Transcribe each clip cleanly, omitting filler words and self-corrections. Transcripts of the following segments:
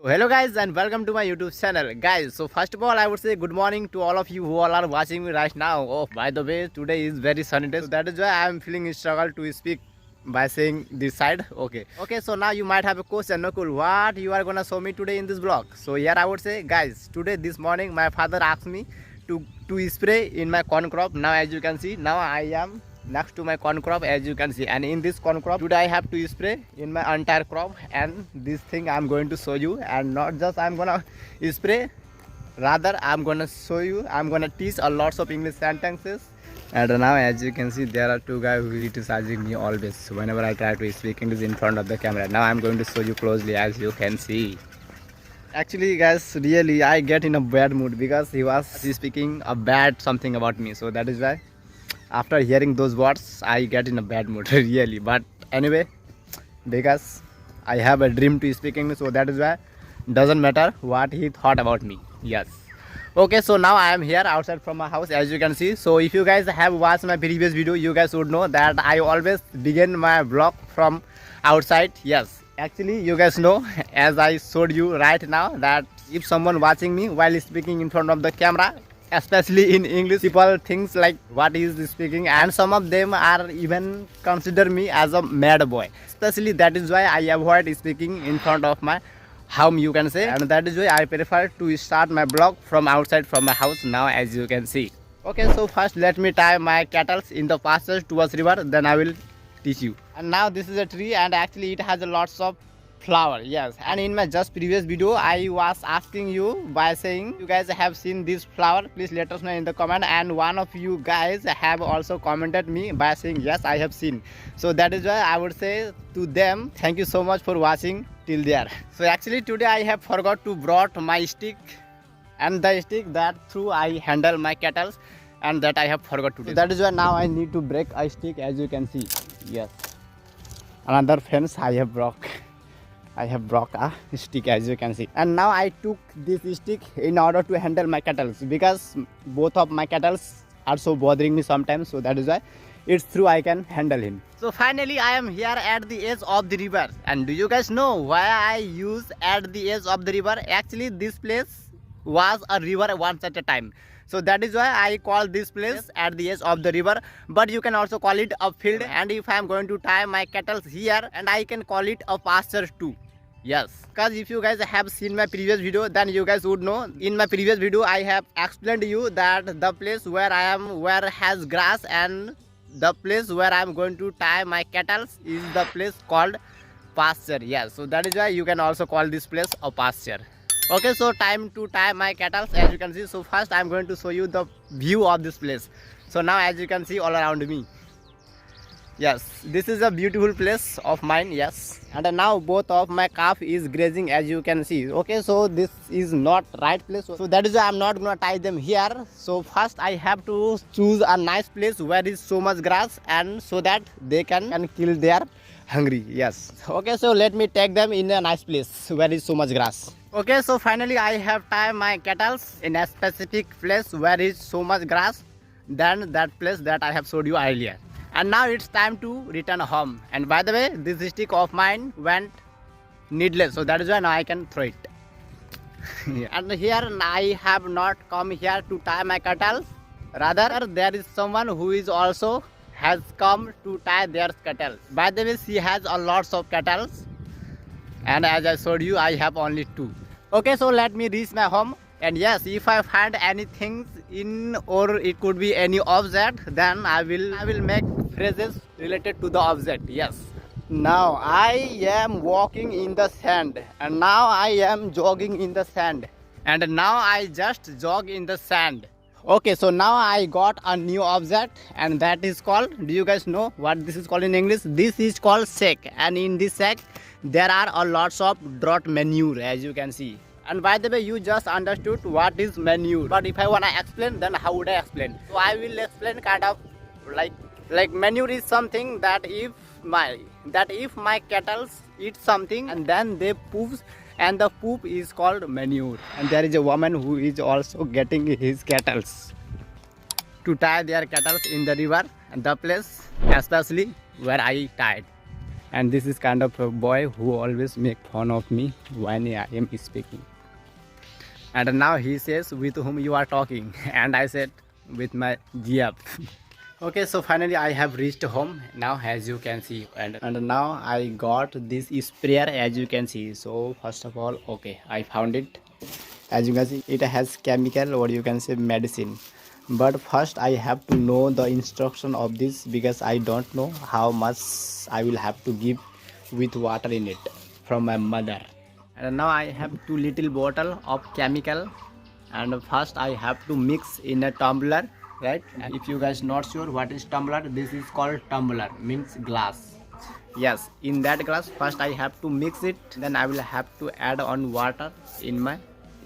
So hello guys and welcome to my YouTube channel guys. So first of all I would say good morning to all of you who all are watching me right now. Oh, by the way, today is very sunny day, so that is why I am feeling struggle to speak by saying this side. Okay, so now you might have a question, Nakul, what you are gonna show me today in this vlog. So here I would say guys, today this morning my father asked me to spray in my corn crop. Now as you can see, now I am next to my corn crop as you can see, and in this corn crop today I have to spray in my entire crop, and this thing I'm going to show you. And not just I'm gonna spray, rather I'm gonna show you, I'm gonna teach a lots of English sentences. And now as you can see, there are two guys who is criticizing me always whenever I try to speak English in front of the camera. Now I'm going to show you closely as you can see. Actually guys, really I get in a bad mood because he was speaking a bad something about me, so that is why after hearing those words I get in a bad mood really. But anyway, because I have a dream to speak English, so that is why doesn't matter what he thought about me. Yes. Okay, so now I am here outside from my house as you can see. So if you guys have watched my previous video, you guys would know that I always begin my vlog from outside. Yes, actually you guys know, as I showed you right now, that if someone watching me while speaking in front of the camera, especially in English, people thinks like what he is speaking, and some of them are even consider me as a mad boy. Especially that is why I avoid speaking in front of my home, you can say, and that is why I prefer to start my blog from outside from my house now as you can see. Okay, so first let me tie my cattle in the pasture towards river, then I will teach you. And now this is a tree, and actually it has a lots of flower. Yes, and in my just previous video I was asking you by saying you guys have seen this flower, please let us know in the comment, and one of you guys have also commented me by saying yes, I have seen. So that is why I would say to them, thank you so much for watching till there. So actually today I have forgot to brought my stick, and the stick that through I handle my cattle, and that I have forgot today. So that is why now I need to break a stick as you can see. Yes, another fence I have broke a stick as you can see. And now I took this stick in order to handle my cattle, because both of my cattle are so bothering me sometimes, so that is why it's through I can handle him. So finally I am here at the edge of the river, and do you guys know why I use at the edge of the river? Actually this place was a river once at a time, so that is why I call this place at the edge of the river, but you can also call it a field. And if I am going to tie my cattle here, and I can call it a pasture too. Yes, because if you guys have seen my previous video, then you guys would know in my previous video I have explained to you that the place where I am, where has grass, and the place where I am going to tie my cattle is the place called pasture. Yes, so that is why you can also call this place a pasture. Okay, so time to tie my cattle as you can see. So first I am going to show you the view of this place. So now as you can see all around me, yes, this is a beautiful place of mine. Yes, and now both of my calf is grazing as you can see. Okay, so this is not right place, so that is why I'm not gonna tie them here. So first I have to choose a nice place where is so much grass, and so that they can kill their hungry. Yes, okay, so let me take them in a nice place where is so much grass. Okay, so finally I have tied my cattle in a specific place where is so much grass than that place that I have showed you earlier. And now it's time to return home. And by the way, this stick of mine went needless, so that is why now I can throw it. And here I have not come here to tie my cattle, rather there is someone who is also has come to tie their cattle. By the way, she has a lots of cattle, and as I showed you I have only two. Okay, so let me reach my home, and yes, if I find anything in, or it could be any object, then I will make phrases related to the object. Yes, now I am walking in the sand, and now I am jogging in the sand, and now I just jog in the sand. Okay, so now I got a new object, and that is called, do you guys know what this is called in English? This is called sack, and in this sack there are a lots of drought manure as you can see. And by the way, you just understood what is manure, but if I wanna explain, then how would I explain? So I will explain kind of like manure is something that if my cattle eat something and then they poops, and the poop is called manure. And there is a woman who is also getting his cattle to tie their cattle in the river, and the place especially where I tied. And this is kind of a boy who always make fun of me when I am speaking. And now he says, with whom you are talking? And I said, with my GF. Okay, so finally I have reached home now, as you can see, and now I got this sprayer, as you can see. So first of all, okay, I found it. As you can see, it has chemical, or you can say medicine. But first I have to know the instruction of this, because I don't know how much I will have to give with water in it from my mother. And now I have 2 little bottle of chemical, and first I have to mix in a tumbler, right? And if you guys not sure what is tumbler, this is called tumbler, means glass. Yes, in that glass first I have to mix it, then I will have to add on water in my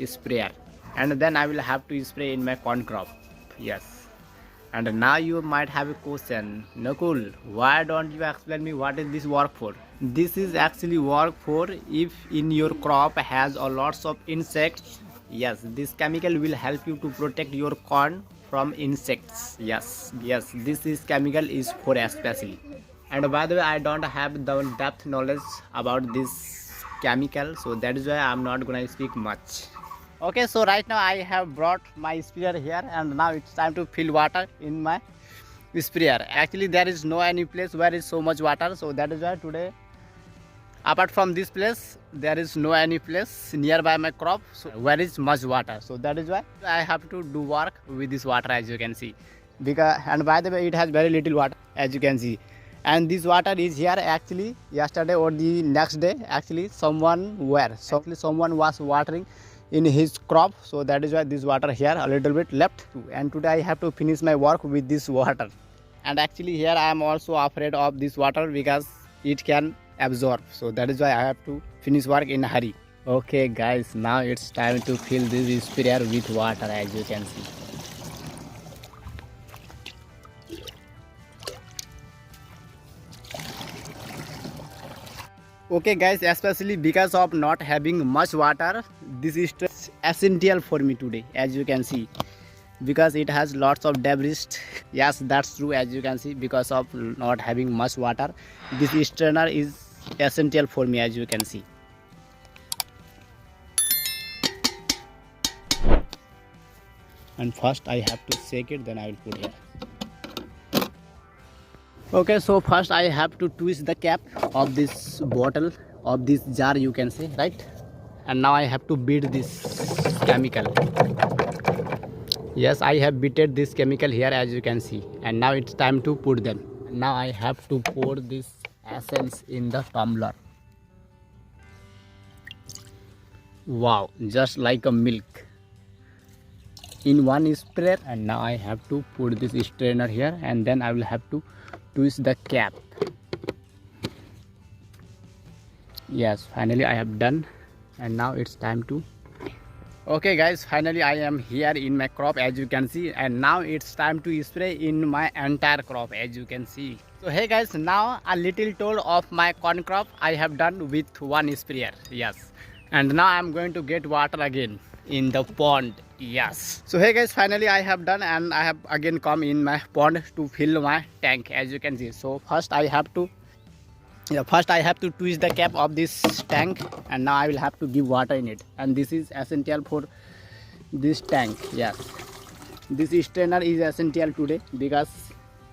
sprayer, and then I will have to spray in my corn crop. Yes. And now you might have a question, Nakul, why don't you explain me what is this work for? This is actually work for if in your crop has a lots of insects. Yes, this chemical will help you to protect your corn from insects. Yes, this is chemical is for especially. And by the way, I don't have the depth knowledge about this chemical, so that is why I'm not gonna speak much. Okay, so right now I have brought my sprayer here, and now it's time to fill water in my sprayer. Actually, there is no any place where is so much water, so that is why today, apart from this place, there is no any place nearby my crop so where is much water. So that is why I have to do work with this water, as you can see. Because, and by the way, it has very little water, as you can see. And this water is here actually yesterday or the next day. Actually, someone was watering in his crop, so that is why this water here a little bit left. And today I have to finish my work with this water. And actually here I am also afraid of this water because it can absorb, so that is why I have to finish work in a hurry. Okay guys, now it's time to fill this sprayer with water, as you can see. Okay guys, especially because of not having much water, this is essential for me today, as you can see, because it has lots of debris. Yes, that's true, as you can see, because of not having much water, this strainer is essential for me, as you can see. And first I have to shake it, then I will put here. Okay, so first I have to twist the cap of this bottle, of this jar, you can say, right? And now I have to beat this chemical. Yes, I have beaten this chemical here, as you can see. And now it's time to put them. Now I have to pour this essence in the tumbler. Wow, just like a milk in one sprayer. And now I have to put this strainer here, and then I will have to twist the cap. Yes, finally I have done, and now it's time to. Okay guys, finally I am here in my crop, as you can see, and now it's time to spray in my entire crop, as you can see. So hey guys, now a little tour of my corn crop I have done with one sprayer. Yes, and now I'm going to get water again in the pond. Yes, so hey guys, finally I have done, and I have again come in my pond to fill my tank, as you can see. So first I have to twist the cap of this tank, and now I will have to give water in it, and this is essential for this tank. Yes, this strainer is essential today because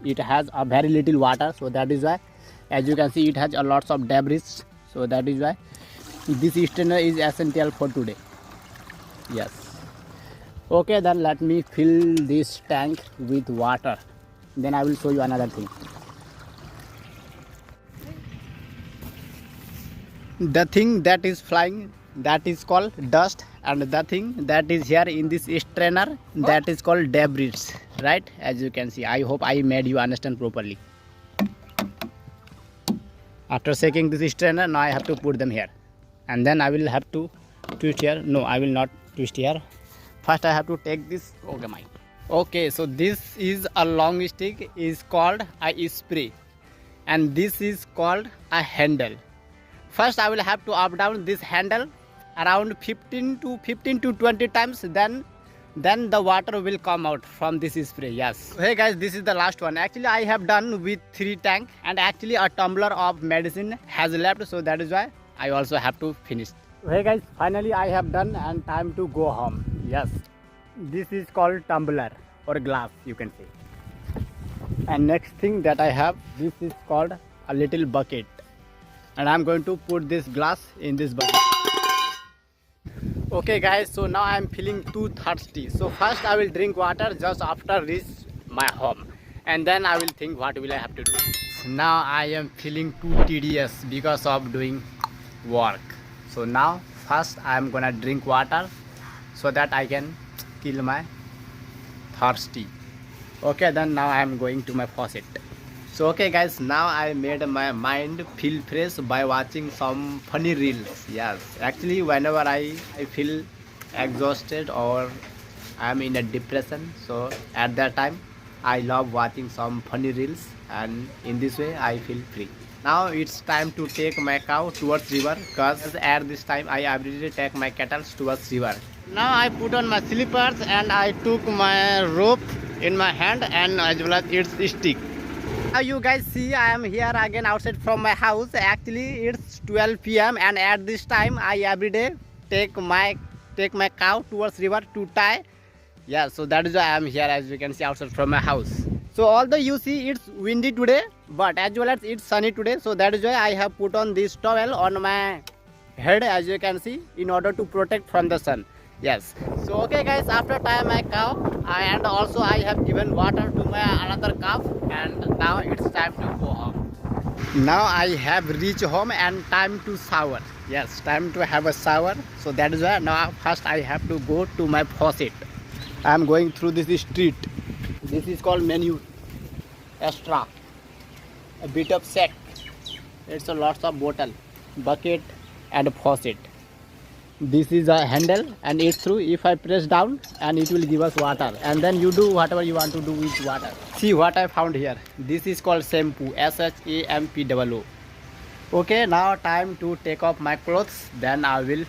it has a very little water, so that is why, as you can see, it has a lots of debris, so that is why this strainer is essential for today. Yes. Okay, then let me fill this tank with water, then I will show you another thing. The thing that is flying, that is called dust, and the thing that is here in this strainer, that is called debris, right? As you can see, I hope I made you understand properly. After shaking this strainer, now I have to put them here, and then I will have to twist here. No, I will not twist here. First I have to take this. Okay, so this is a long stick, is called a spray, and this is called a handle. First I will have to up down this handle around 15 to 20 times, then then the water will come out from this spray. Yes. Hey guys, this is the last one. Actually I have done with 3 tank, and actually a tumbler of medicine has left, so that is why I also have to finish. Hey guys, finally I have done and time to go home. Yes, this is called tumbler or glass, you can say. And next thing that I have, this is called a little bucket, and I'm going to put this glass in this bucket. Okay guys, so now I am feeling too thirsty. So first I will drink water just after reach my home, and then I will think what will I have to do. Now I am feeling too tedious because of doing work. So now first I am gonna drink water so that I can kill my thirsty. Okay, then now I am going to my faucet. So okay guys, now I made my mind feel fresh by watching some funny reels. Yes, actually whenever I feel exhausted or I am in a depression, so at that time I love watching some funny reels, and in this way I feel free. Now it's time to take my cow towards river, cause at this time I every day take my cattle towards river. Now I put on my slippers and I took my rope in my hand and as well as its stick. Now you guys see I am here again outside from my house. Actually it's 12 p.m. and at this time I every day take my cow towards river to tie. Yeah, so that is why I am here, as you can see, outside from my house. So although you see it's windy today, but as well as it's sunny today, so that is why I have put on this towel on my head, as you can see, in order to protect from the sun. Yes. So okay guys, after tying my cow and also I have given water to my another calf, and now it's time to go home. Now I have reached home and time to shower. Yes, time to have a shower. So that is why now first I have to go to my faucet. I am going through this street. This is called manure, extra, a bit of sack. It's a lots of bottle, bucket and faucet. This is a handle and it's through. If I press down and it will give us water, and then you do whatever you want to do with water. See what I found here. This is called shampoo, SHAMPOO. Okay, now time to take off my clothes. Then I will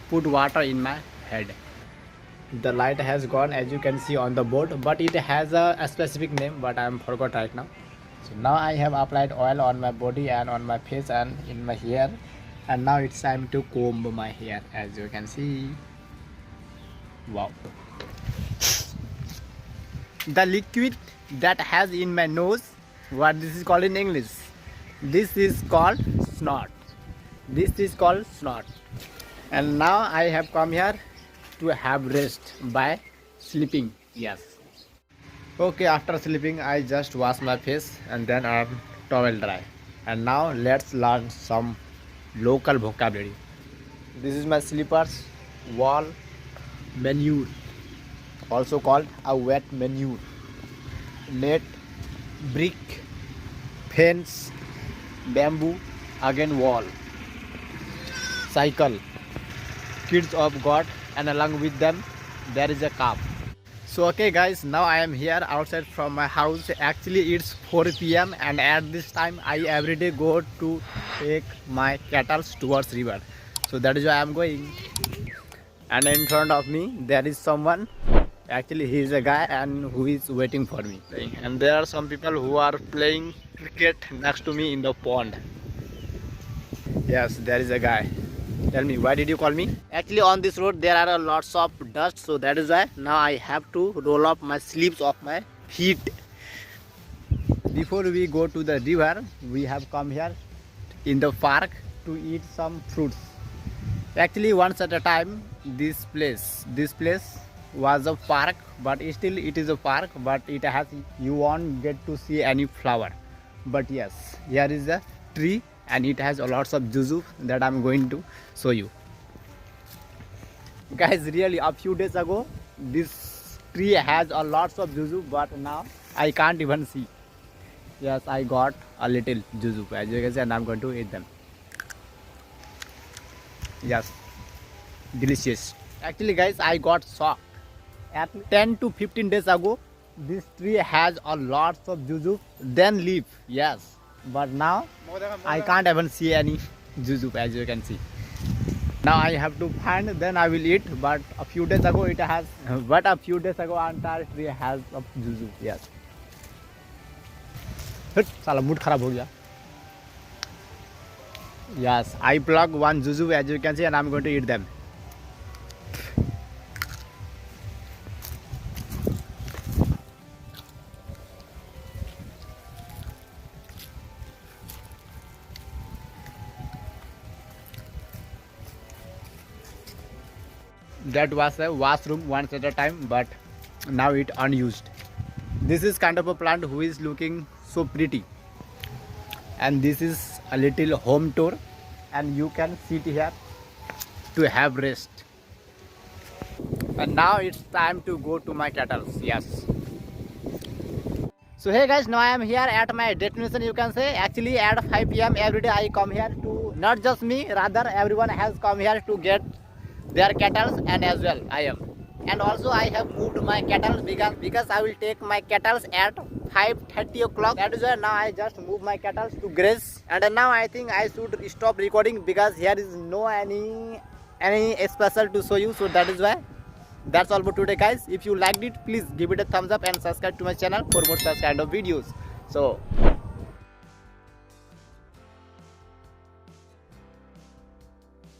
put water in my head. The light has gone, as you can see on the board, but it has a specific name, but I am forgot right now. So now I have applied oil on my body and on my face and in my hair, and now it's time to comb my hair, as you can see. Wow. The liquid that has in my nose, what this is called in English, this is called snot. This is called snot. And now I have come here to have rest by sleeping. Yes. Okay, after sleeping I just wash my face and then I am towel dry. And now let's learn some local vocabulary. This is my slippers, wall, manure, also called a wet manure, net, brick, fence, bamboo, again wall, cycle, kids of God, and along with them there is a calf. So okay guys, now I am here outside from my house. Actually it's 4 p.m. and at this time I every day go to take my cattle towards river. So that is why I am going. And in front of me there is someone. Actually he is a guy and who is waiting for me. And there are some people who are playing cricket next to me in the pond. Yes, there is a guy. Tell me, why did you call me? Actually on this road there are lots of dust, so that is why now I have to roll up my sleeves of my feet. Before we go to the river, we have come here in the park to eat some fruits. Actually once at a time this place was a park, but still it is a park, but it has, you won't get to see any flower. But yes, here is a tree and it has a lots of juju that I'm going to show you. Guys, really a few days ago this tree has a lots of juju, but now I can't even see. Yes, I got a little juju, as you can see, and I'm going to eat them. Yes, delicious. Actually guys, I got shocked. At 10 to 15 days ago this tree has a lots of juju, then leaf. Yes, but now I can't even see any juju, as you can see. Now I have to find, then I will eat. But a few days ago it has. But a few days ago entire tree has a juju. Yes. साला mood खराब हो गया. Yes, I pluck one juju as you can see, and I'm going to eat them. That was a washroom once at a time, but now it unused. This is kind of a plant who is looking so pretty, and this is a little home tour, and you can sit here to have rest. And now it's time to go to my cattle. Yes. So hey guys, now I am here at my destination, you can say. Actually at 5 p.m. every day I come here to, not just me, rather everyone has come here to get their cattle, and as well I am. And also I have moved my cattle because I will take my cattle at 5:30 o'clock. That is why now I just move my cattle to graze. And now I think I should stop recording because here is no any special to show you. So that is why. That's all for today guys. If you liked it, please give it a thumbs up and subscribe to my channel for more such kind of videos. So